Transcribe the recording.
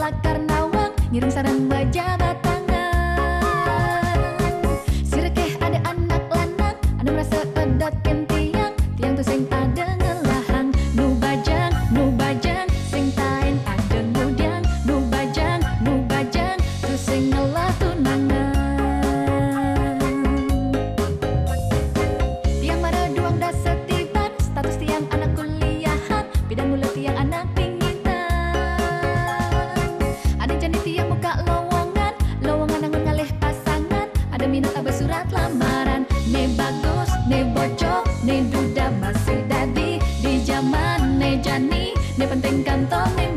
lakar nawang ngiring sareng bajabat tangan. Sirekeh ada anak lanang anu merasa pedot tiang tiang tu sing ada ngelahang nu bajang sing tain ada ngudiang nu bajang tu sing ngelah tunangan. Tiang mara duang dah setiban status tiang anak kuliahan bidang mula tiang anak ada jadi tiang muka lowongan angan ngalih pasangan ada minat abah surat lamaran ne bagus ne bocok ne duda masih dadi di zaman ne jani ne penting kantong ne